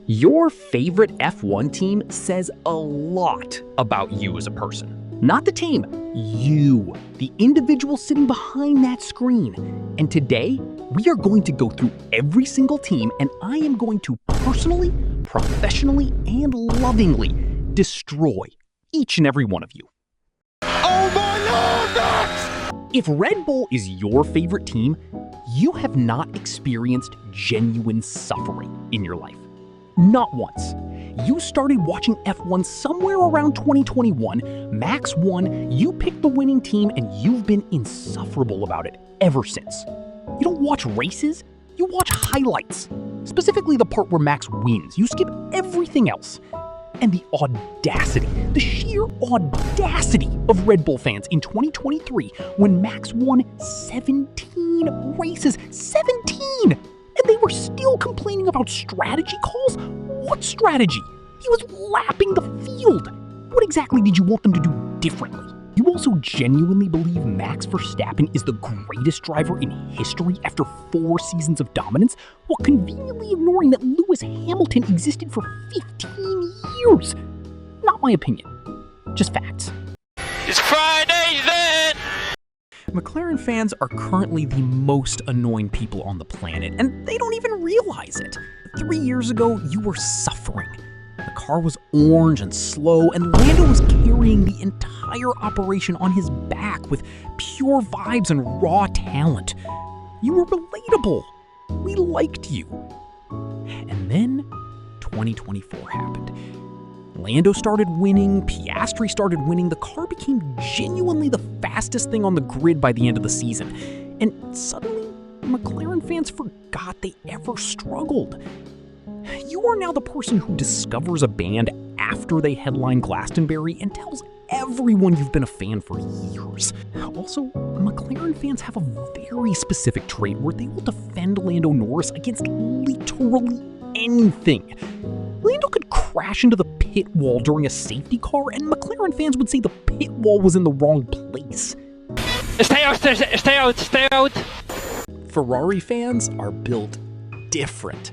Your favorite F1 team says a lot about you as a person. Not the team, you, the individual sitting behind that screen. And today, we are going to go through every single team, and I am going to personally, professionally, and lovingly destroy each and every one of you. Oh my lord! If Red Bull is your favorite team, you have not experienced genuine suffering in your life. Not once. You started watching F1 somewhere around 2021, Max won, you picked the winning team, and you've been insufferable about it ever since. You don't watch races, you watch highlights. Specifically the part where Max wins. You skip everything else. And the audacity, the sheer audacity of Red Bull fans in 2023 when Max won 17 races. 17! And they were still complaining about strategy calls? What strategy? He was lapping the field. What exactly did you want them to do differently? You also genuinely believe Max Verstappen is the greatest driver in history after 4 seasons of dominance, while conveniently ignoring that Lewis Hamilton existed for 15 years? Not my opinion, just facts. It's Friday then! McLaren fans are currently the most annoying people on the planet, and they don't even realize it. 3 years ago, you were suffering. The car was orange and slow, and Lando was carrying the entire operation on his back with pure vibes and raw talent. You were relatable. We liked you. And then 2024 happened. Lando started winning, Piastri started winning, the car became genuinely the fastest thing on the grid by the end of the season. And suddenly, McLaren fans forgot they ever struggled. You are now the person who discovers a band after they headline Glastonbury and tells everyone you've been a fan for years. Also, McLaren fans have a very specific trait where they will defend Lando Norris against literally anything. Lando could crash into the pit wall during a safety car, and McLaren fans would say the pit wall was in the wrong place. Stay out, stay out, stay out! Ferrari fans are built different.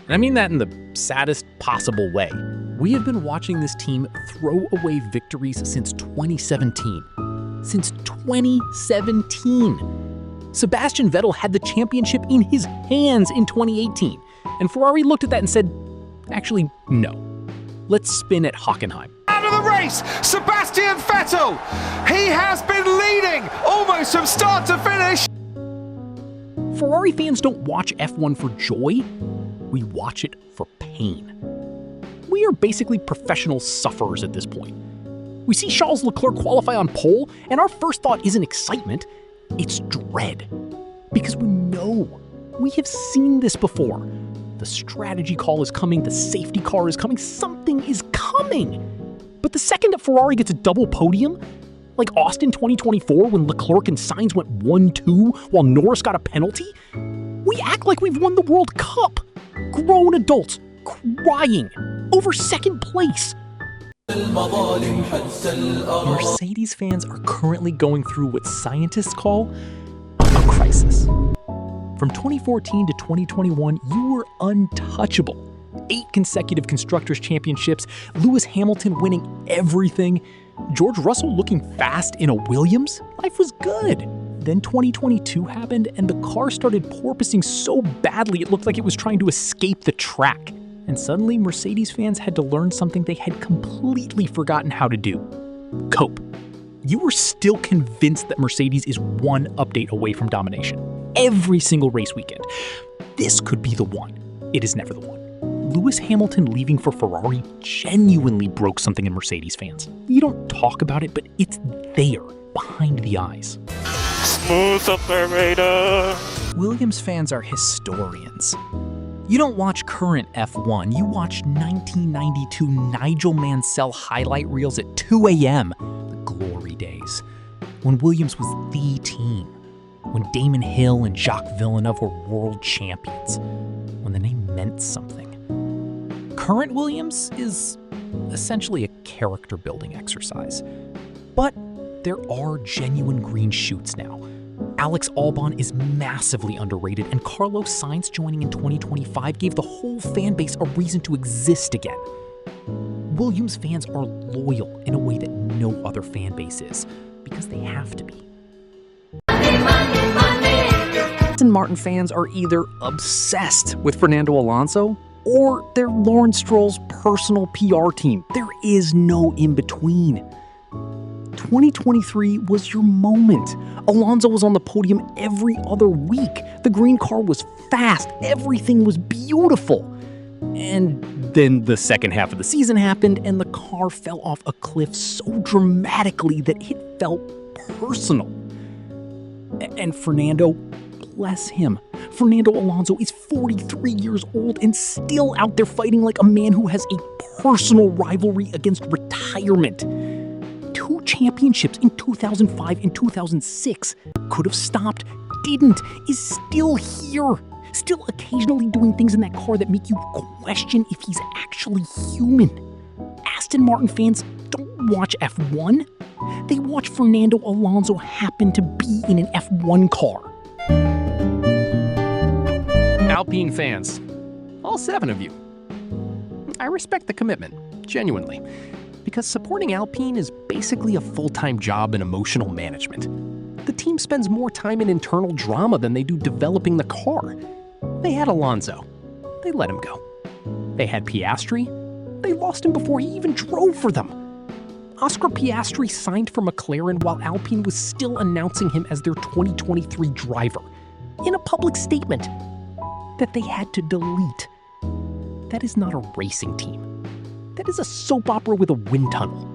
And I mean that in the saddest possible way. We have been watching this team throw away victories since 2017. Since 2017! Sebastian Vettel had the championship in his hands in 2018, and Ferrari looked at that and said, actually, no. Let's spin at Hockenheim. Out of the race, Sebastian Vettel! He has been leading almost from start to finish! Ferrari fans don't watch F1 for joy, we watch it for pain. We are basically professional sufferers at this point. We see Charles Leclerc qualify on pole, and our first thought isn't excitement, it's dread. Because we know, we have seen this before. The strategy call is coming, the safety car is coming, something is coming. But the second that Ferrari gets a double podium, like Austin 2024 when Leclerc and Sainz went 1-2 while Norris got a penalty, we act like we've won the World Cup. Grown adults crying over second place. Mercedes fans are currently going through what scientists call a crisis. From 2014 to 2021, you were untouchable. 8 consecutive Constructors' Championships, Lewis Hamilton winning everything, George Russell looking fast in a Williams. Life was good. Then 2022 happened, and the car started porpoising so badly it looked like it was trying to escape the track. And suddenly, Mercedes fans had to learn something they had completely forgotten how to do. Cope. You were still convinced that Mercedes is one update away from domination. Every single race weekend. This could be the one. It is never the one. Lewis Hamilton leaving for Ferrari genuinely broke something in Mercedes fans. You don't talk about it, but it's there, behind the eyes. Smooth operator! Williams fans are historians. You don't watch current F1, you watch 1992 Nigel Mansell highlight reels at 2 a.m. The glory days. When Williams was the team. When Damon Hill and Jacques Villeneuve were world champions. When the name meant something. Current Williams is essentially a character building exercise. But there are genuine green shoots now. Alex Albon is massively underrated, and Carlos Sainz joining in 2025 gave the whole fan base a reason to exist again. Williams fans are loyal in a way that no other fan base is, because they have to be. Aston Martin fans are either obsessed with Fernando Alonso, or they're Lawrence Stroll's personal PR team. There is no in-between. 2023 was your moment. Alonso was on the podium every other week. The green car was fast. Everything was beautiful. And then the second half of the season happened, and the car fell off a cliff so dramatically that it felt personal. And Fernando, bless him, Fernando Alonso is 43 years old and still out there fighting like a man who has a personal rivalry against retirement. 2 championships in 2005 and 2006. Could have stopped, didn't, is still here. Still occasionally doing things in that car that make you question if he's actually human. Aston Martin fans don't watch F1. They watch Fernando Alonso happen to be in an F1 car. Alpine fans, all 7 of you. I respect the commitment, genuinely, because supporting Alpine is basically a full-time job in emotional management. The team spends more time in internal drama than they do developing the car. They had Alonso. They let him go. They had Piastri. They lost him before he even drove for them. Oscar Piastri signed for McLaren while Alpine was still announcing him as their 2023 driver, in a public statement that they had to delete. That is not a racing team. That is a soap opera with a wind tunnel.